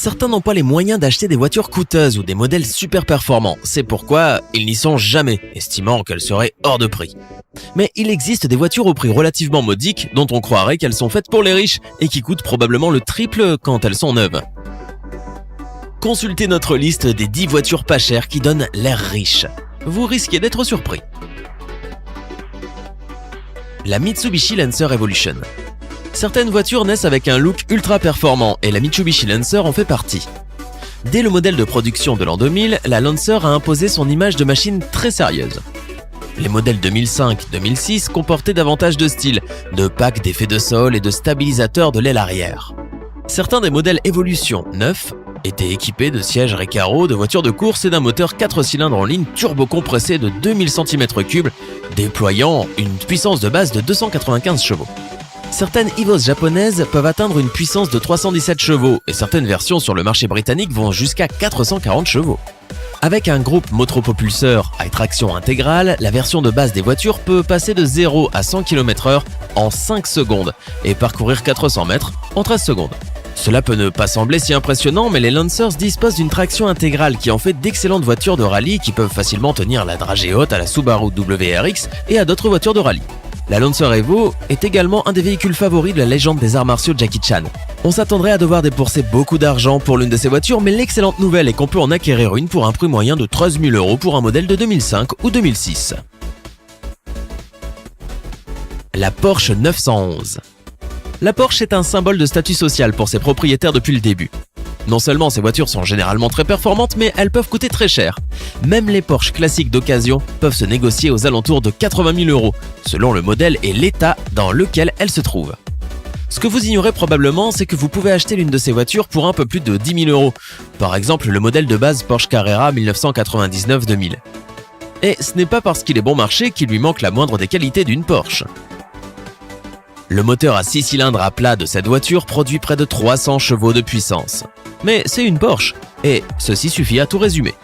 Certains n'ont pas les moyens d'acheter des voitures coûteuses ou des modèles super performants. C'est pourquoi ils n'y sont jamais, estimant qu'elles seraient hors de prix. Mais il existe des voitures au prix relativement modique dont on croirait qu'elles sont faites pour les riches et qui coûtent probablement le triple quand elles sont neuves. Consultez notre liste des 10 voitures pas chères qui donnent l'air riche. Vous risquez d'être surpris. La Mitsubishi Lancer Evolution. Certaines voitures naissent avec un look ultra performant et la Mitsubishi Lancer en fait partie. Dès le modèle de production de l'an 2000, la Lancer a imposé son image de machine très sérieuse. Les modèles 2005-2006 comportaient davantage de style, de packs d'effets de sol et de stabilisateurs de l'aile arrière. Certains des modèles Evolution neufs étaient équipés de sièges Recaro, de voitures de course et d'un moteur 4 cylindres en ligne turbo-compressé de 2000 cm3, déployant une puissance de base de 295 chevaux. Certaines Evos japonaises peuvent atteindre une puissance de 317 chevaux et certaines versions sur le marché britannique vont jusqu'à 440 chevaux. Avec un groupe motopropulseur à traction intégrale, la version de base des voitures peut passer de 0 à 100 km/h en 5 secondes et parcourir 400 mètres en 13 secondes. Cela peut ne pas sembler si impressionnant, mais les Lancers disposent d'une traction intégrale qui en fait d'excellentes voitures de rallye qui peuvent facilement tenir la dragée haute à la Subaru WRX et à d'autres voitures de rallye. La Lancer Evo est également un des véhicules favoris de la légende des arts martiaux Jackie Chan. On s'attendrait à devoir débourser beaucoup d'argent pour l'une de ces voitures, mais l'excellente nouvelle est qu'on peut en acquérir une pour un prix moyen de 13 000 € pour un modèle de 2005 ou 2006. La Porsche 911. La Porsche est un symbole de statut social pour ses propriétaires depuis le début. Non seulement ces voitures sont généralement très performantes, mais elles peuvent coûter très cher. Même les Porsche classiques d'occasion peuvent se négocier aux alentours de 80 000 €, selon le modèle et l'état dans lequel elles se trouvent. Ce que vous ignorez probablement, c'est que vous pouvez acheter l'une de ces voitures pour un peu plus de 10 000 €. Par exemple, le modèle de base Porsche Carrera 1999-2000. Et ce n'est pas parce qu'il est bon marché qu'il lui manque la moindre des qualités d'une Porsche. Le moteur à 6 cylindres à plat de cette voiture produit près de 300 chevaux de puissance. Mais c'est une Porsche, et ceci suffit à tout résumer.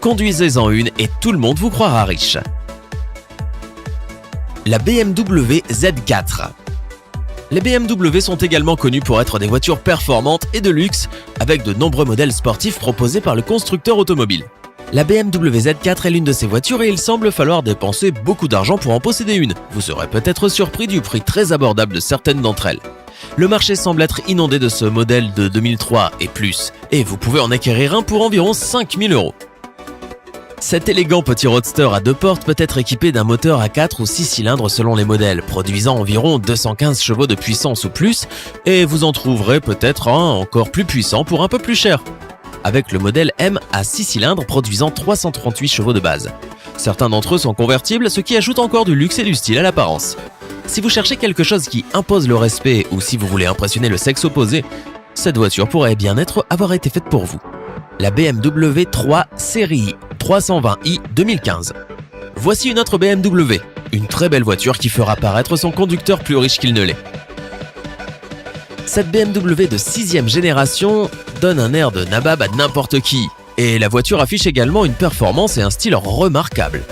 Conduisez-en une et tout le monde vous croira riche. La BMW Z4. Les BMW sont également connus pour être des voitures performantes et de luxe, avec de nombreux modèles sportifs proposés par le constructeur automobile. La BMW Z4 est l'une de ces voitures et il semble falloir dépenser beaucoup d'argent pour en posséder une. Vous serez peut-être surpris du prix très abordable de certaines d'entre elles. Le marché semble être inondé de ce modèle de 2003 et plus, et vous pouvez en acquérir un pour environ 5 000 €. Cet élégant petit roadster à 2 portes peut être équipé d'un moteur à 4 ou 6 cylindres selon les modèles, produisant environ 215 chevaux de puissance ou plus, et vous en trouverez peut-être un encore plus puissant pour un peu plus cher, avec le modèle M à 6 cylindres produisant 338 chevaux de base. Certains d'entre eux sont convertibles, ce qui ajoute encore du luxe et du style à l'apparence. Si vous cherchez quelque chose qui impose le respect ou si vous voulez impressionner le sexe opposé, cette voiture pourrait bien avoir été faite pour vous. La BMW 3 Série 320i 2015. Voici une autre BMW, une très belle voiture qui fera paraître son conducteur plus riche qu'il ne l'est. Cette BMW de 6e génération donne un air de nabab à n'importe qui, et la voiture affiche également une performance et un style remarquables.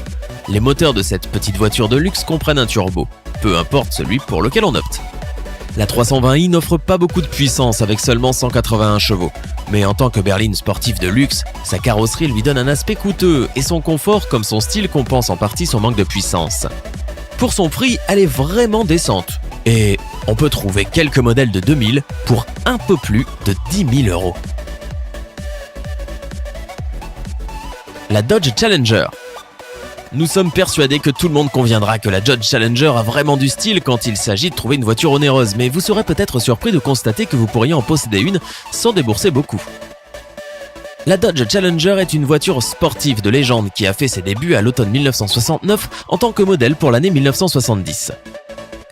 Les moteurs de cette petite voiture de luxe comprennent un turbo, peu importe celui pour lequel on opte. La 320i n'offre pas beaucoup de puissance avec seulement 181 chevaux, mais en tant que berline sportive de luxe, sa carrosserie lui donne un aspect coûteux et son confort comme son style compense en partie son manque de puissance. Pour son prix, elle est vraiment décente, et on peut trouver quelques modèles de 2000 pour un peu plus de 10 000 €. La Dodge Challenger. Nous sommes persuadés que tout le monde conviendra que la Dodge Challenger a vraiment du style quand il s'agit de trouver une voiture onéreuse, mais vous serez peut-être surpris de constater que vous pourriez en posséder une sans débourser beaucoup. La Dodge Challenger est une voiture sportive de légende qui a fait ses débuts à l'automne 1969 en tant que modèle pour l'année 1970.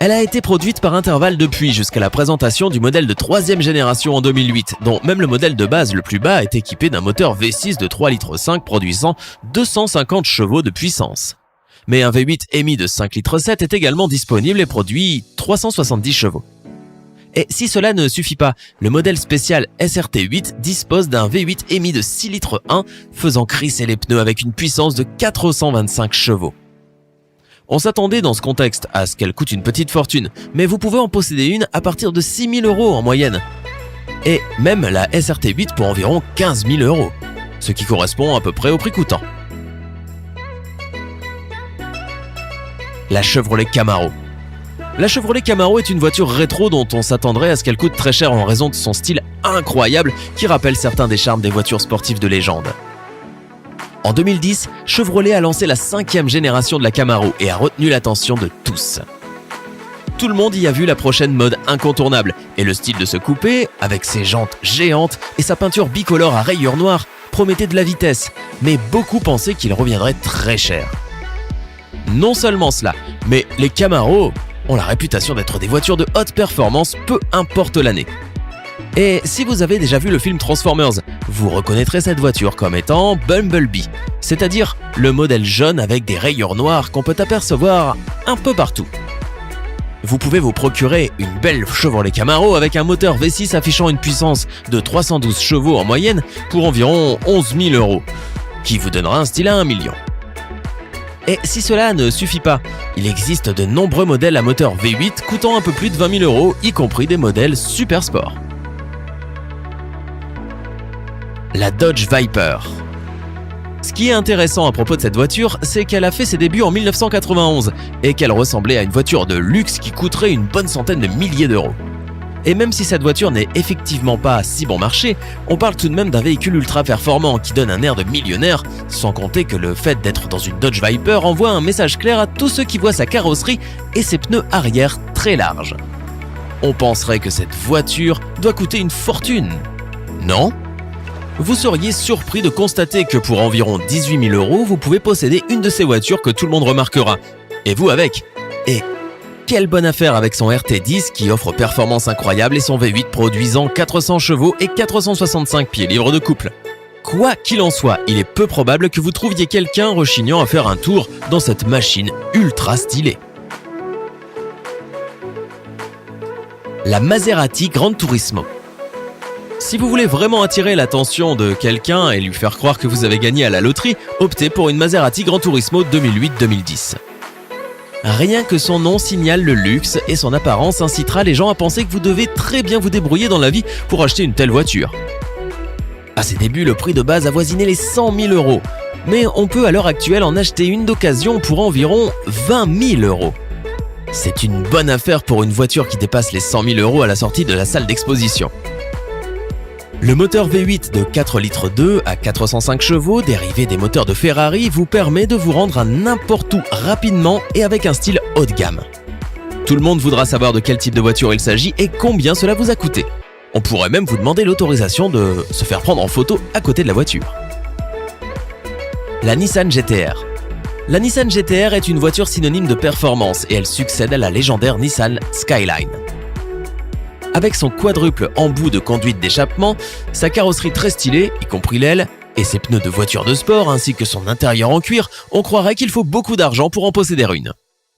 Elle a été produite par intervalle depuis jusqu'à la présentation du modèle de 3e génération en 2008, dont même le modèle de base le plus bas est équipé d'un moteur V6 de 3,5 litres produisant 250 chevaux de puissance. Mais un V8 émis de 5,7 litres est également disponible et produit 370 chevaux. Et si cela ne suffit pas, le modèle spécial SRT8 dispose d'un V8 émis de 6,1 litres faisant crisser les pneus avec une puissance de 425 chevaux. On s'attendait dans ce contexte à ce qu'elle coûte une petite fortune, mais vous pouvez en posséder une à partir de 6 000 € en moyenne. et même la SRT8 pour environ 15 000 €, ce qui correspond à peu près au prix coûtant. La Chevrolet Camaro. La Chevrolet Camaro est une voiture rétro dont on s'attendrait à ce qu'elle coûte très cher en raison de son style incroyable qui rappelle certains des charmes des voitures sportives de légende. En 2010, Chevrolet a lancé la 5e génération de la Camaro et a retenu l'attention de tous. Tout le monde y a vu la prochaine mode incontournable et le style de ce coupé, avec ses jantes géantes et sa peinture bicolore à rayures noires, promettait de la vitesse, mais beaucoup pensaient qu'il reviendrait très cher. Non seulement cela, mais les Camaro ont la réputation d'être des voitures de haute performance, peu importe l'année. Et si vous avez déjà vu le film Transformers, vous reconnaîtrez cette voiture comme étant Bumblebee, c'est-à-dire le modèle jaune avec des rayures noires qu'on peut apercevoir un peu partout. Vous pouvez vous procurer une belle Chevrolet Camaro avec un moteur V6 affichant une puissance de 312 chevaux en moyenne pour environ 11 000 €, qui vous donnera un style à 1 million. Et si cela ne suffit pas, il existe de nombreux modèles à moteur V8 coûtant un peu plus de 20 000 €, y compris des modèles super sport. La Dodge Viper. Ce qui est intéressant à propos de cette voiture, c'est qu'elle a fait ses débuts en 1991 et qu'elle ressemblait à une voiture de luxe qui coûterait une bonne centaine de milliers d'euros. Et même si cette voiture n'est effectivement pas si bon marché, on parle tout de même d'un véhicule ultra performant qui donne un air de millionnaire, sans compter que le fait d'être dans une Dodge Viper envoie un message clair à tous ceux qui voient sa carrosserie et ses pneus arrière très larges. On penserait que cette voiture doit coûter une fortune, non ? Vous seriez surpris de constater que pour environ 18 000 €, vous pouvez posséder une de ces voitures que tout le monde remarquera. Et vous avec. Et quelle bonne affaire avec son RT10 qui offre performance incroyable et son V8 produisant 400 chevaux et 465 pieds-livres de couple. Quoi qu'il en soit, il est peu probable que vous trouviez quelqu'un rechignant à faire un tour dans cette machine ultra stylée. La Maserati Gran Turismo. Si vous voulez vraiment attirer l'attention de quelqu'un et lui faire croire que vous avez gagné à la loterie, optez pour une Maserati Gran Turismo 2008-2010. Rien que son nom signale le luxe et son apparence incitera les gens à penser que vous devez très bien vous débrouiller dans la vie pour acheter une telle voiture. À ses débuts, le prix de base avoisinait les 100 000 €, mais on peut à l'heure actuelle en acheter une d'occasion pour environ 20 000 €. C'est une bonne affaire pour une voiture qui dépasse les 100 000 € à la sortie de la salle d'exposition. Le moteur V8 de 4,2 litres à 405 chevaux, dérivé des moteurs de Ferrari, vous permet de vous rendre à n'importe où rapidement et avec un style haut de gamme. Tout le monde voudra savoir de quel type de voiture il s'agit et combien cela vous a coûté. On pourrait même vous demander l'autorisation de se faire prendre en photo à côté de la voiture. La Nissan GT-R. La Nissan GT-R est une voiture synonyme de performance et elle succède à la légendaire Nissan Skyline. Avec son quadruple embout de conduite d'échappement, sa carrosserie très stylée, y compris l'aile, et ses pneus de voiture de sport ainsi que son intérieur en cuir, on croirait qu'il faut beaucoup d'argent pour en posséder une.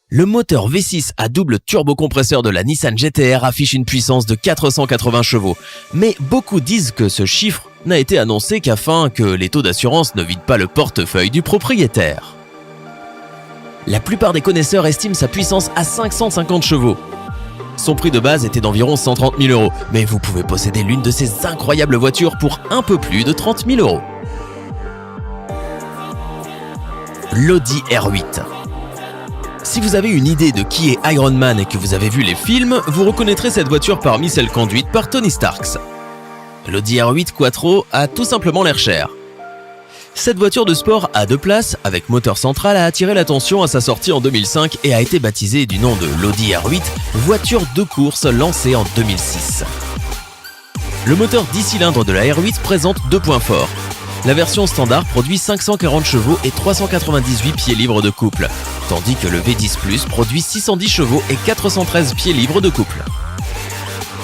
Le moteur V6 à double turbocompresseur de la Nissan GT-R affiche une puissance de 480 chevaux, mais beaucoup disent que ce chiffre n'a été annoncé qu'afin que les taux d'assurance ne vident pas le portefeuille du propriétaire. La plupart des connaisseurs estiment sa puissance à 550 chevaux. Son prix de base était d'environ 130 000 €, mais vous pouvez posséder l'une de ces incroyables voitures pour un peu plus de 30 000 €. L'Audi R8. Si vous avez une idée de qui est Iron Man et que vous avez vu les films, vous reconnaîtrez cette voiture parmi celles conduites par Tony Stark. L'Audi R8 Quattro a tout simplement l'air cher. Cette voiture de sport à 2 places, avec moteur central, a attiré l'attention à sa sortie en 2005 et a été baptisée du nom de l'Audi R8, voiture de course lancée en 2006. Le moteur 10 cylindres de la R8 présente 2 points forts. La version standard produit 540 chevaux et 398 pieds-livres de couple, tandis que le V10 Plus produit 610 chevaux et 413 pieds-livres de couple.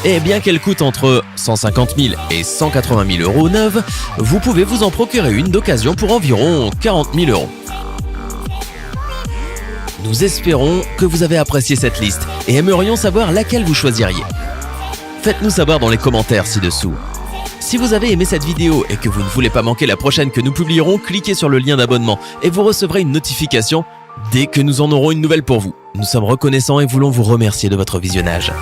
Et bien qu'elle coûte entre 150 000 et 180 000 € neuve, vous pouvez vous en procurer une d'occasion pour environ 40 000 €. Nous espérons que vous avez apprécié cette liste et aimerions savoir laquelle vous choisiriez. Faites-nous savoir dans les commentaires ci-dessous. Si vous avez aimé cette vidéo et que vous ne voulez pas manquer la prochaine que nous publierons, cliquez sur le lien d'abonnement et vous recevrez une notification dès que nous en aurons une nouvelle pour vous. Nous sommes reconnaissants et voulons vous remercier de votre visionnage.